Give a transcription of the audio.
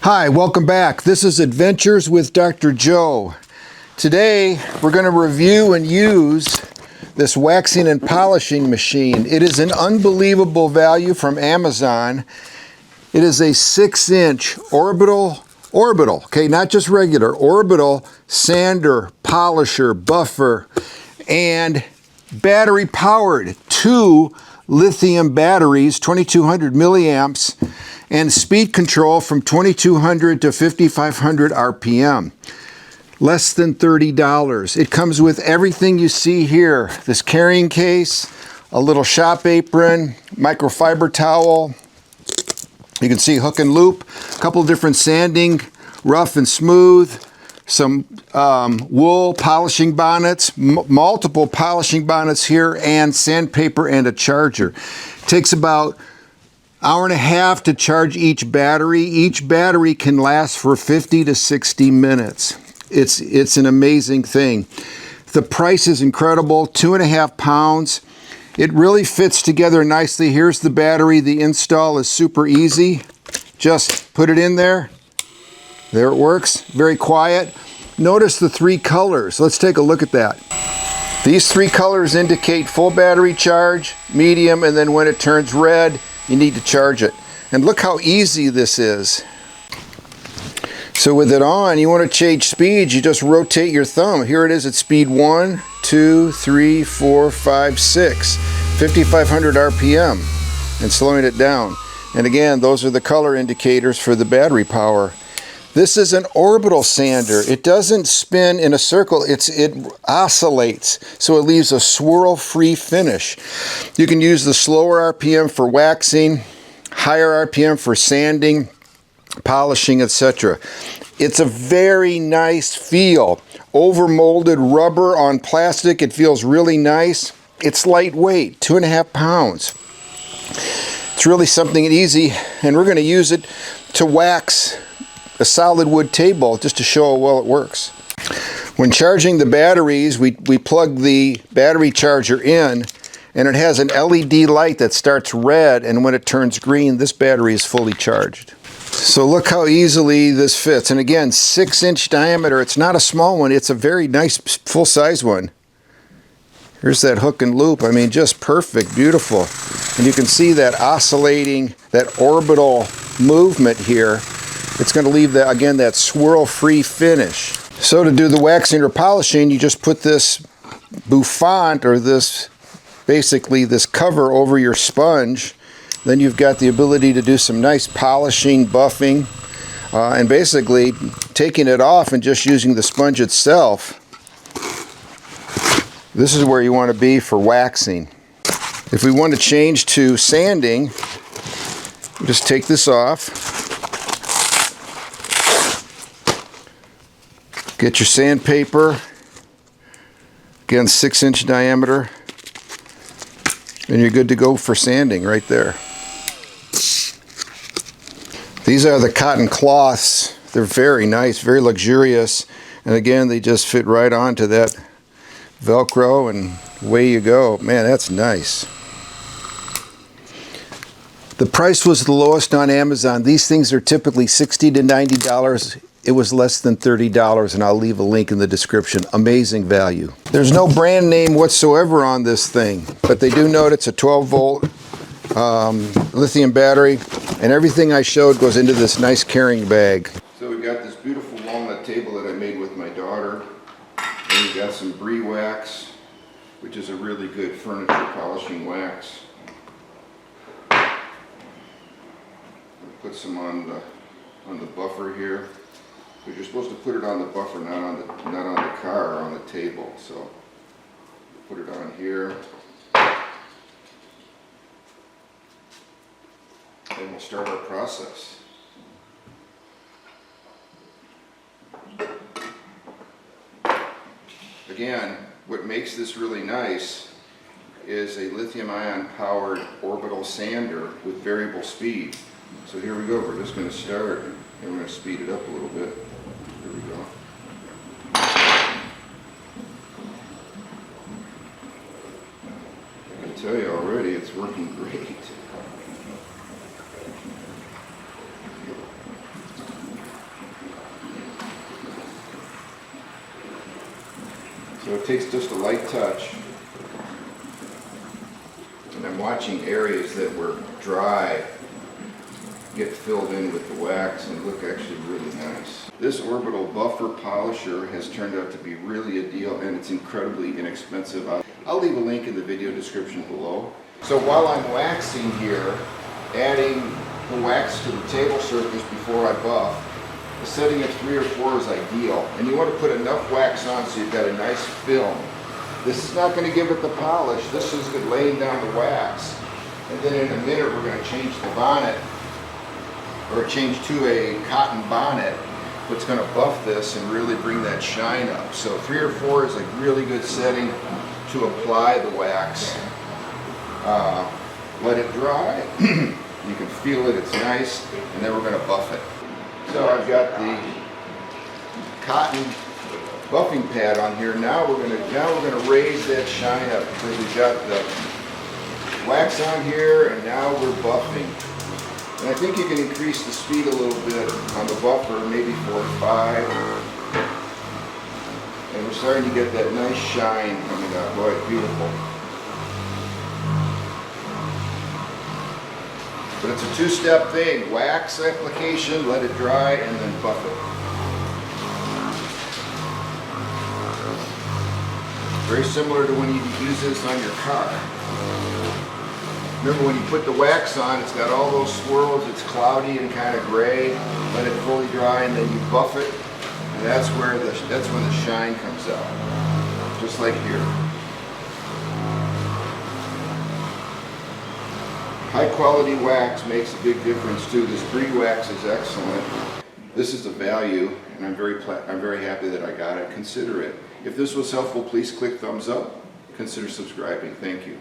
Hi, welcome back. This is Adventures with Dr. Joe. Today we're going to review and use this waxing and polishing machine. It is an unbelievable value from Amazon. It is a 6-inch Orbital, okay, not just regular, Orbital sander, polisher, buffer, and battery powered. 2 lithium batteries, 2200 milliamps, and speed control from 2200 to 5500 RPM. Less than $30. It comes with everything you see here. This carrying case, a little shop apron, microfiber towel. You can see hook and loop, a couple different sanding, rough and smooth, some wool polishing bonnets, multiple polishing bonnets here, and sandpaper and a charger. Takes about hour and a half to charge each battery. Each battery can last for 50 to 60 minutes. It's an amazing thing. The price is incredible, 2.5 pounds. It really fits together nicely. Here's the battery. The install is super easy. Just put it in there. There it works, very quiet. Notice the 3 colors. Let's take a look at that. These 3 colors indicate full battery charge, medium, and then when it turns red, you need to charge it. And look how easy this is. So with it on, you want to change speeds, you just rotate your thumb. Here it is at speed 1, 2, 3, 4, 5, 6, 5500 RPM, and slowing it down. And again, those are the color indicators for the battery power. This is an orbital sander. It doesn't spin in a circle, it oscillates, so it leaves a swirl-free finish. You can use the slower RPM for waxing, higher RPM for sanding, polishing, etc. It's a very nice feel. Over-molded rubber on plastic, it feels really nice. It's lightweight, 2.5 pounds. It's really something easy, and we're going to use it to wax a solid wood table just to show how well it works. When charging the batteries, we plug the battery charger in, and it has an LED light that starts red, and when it turns green, this battery is fully charged. So look how easily this fits. And again, 6-inch diameter. It's not a small one. It's a very nice full-size one. Here's that hook and loop. I mean, just perfect, beautiful. And you can see that oscillating, that orbital movement here. It's going to leave that, again, that swirl-free finish. So to do the waxing or polishing, you just put this bouffant, or this, basically this cover over your sponge. Then you've got the ability to do some nice polishing, buffing, and basically taking it off and just using the sponge itself. This is where you want to be for waxing. If we want to change to sanding, just take this off. Get your sandpaper, again 6-inch diameter, and you're good to go for sanding right there. These are the cotton cloths. They're very nice, very luxurious, and again they just fit right onto that Velcro and away you go. Man, that's nice. The price was the lowest on Amazon. These things are typically $60 to $90. It was less than $30, and I'll leave a link in the description. Amazing value. There's no brand name whatsoever on this thing, but they do note it's a 12-volt lithium battery, and everything I showed goes into this nice carrying bag. So we got this beautiful walnut table that I made with my daughter, and we got some brie wax, which is a really good furniture polishing wax. Put some on the buffer here. But you're supposed to put it on the buffer, not on the car or on the table. So put it on here, and we'll start our process. Again, what makes this really nice is a lithium-ion powered orbital sander with variable speed. So here we go. We're just going to start, and we're going to speed it up a little bit. Here we go. I can tell you already it's working great. it takes just a light touch. And I'm watching areas that were dry get filled in with the wax and look actually really nice. This Orbital buffer polisher has turned out to be really a deal, and it's incredibly inexpensive. I'll leave a link in the video description below. So while I'm waxing here, adding the wax to the table surface before I buff, the setting of 3 or 4 is ideal. And you want to put enough wax on so you've got a nice film. This is not going to give it the polish, this is laying down the wax. And then in a minute we're going to change the bonnet, or change to a cotton bonnet, what's going to buff this and really bring that shine up. So 3 or 4 is a really good setting to apply the wax. Let it dry. You can feel it, it's nice, and then we're going to buff it. So I've got the cotton buffing pad on here. Now we're going to raise that shine up because we've got the wax on here, and now we're buffing. And I think you can increase the speed a little bit on the buffer, maybe 4 or 5. And we're starting to get that nice shine coming up. Boy, it's beautiful. But it's a 2-step thing. Wax application, let it dry, and then buff it. Very similar to when you use this on your car. Remember, when you put the wax on, it's got all those swirls, it's cloudy and kind of gray. Let it fully dry, and then you buff it, and that's when the shine comes out. Just like here. High quality wax makes a big difference too. This Bree wax is excellent. This is a value, and I'm very happy that I got it. Consider it. If this was helpful, please click thumbs up. Consider subscribing. Thank you.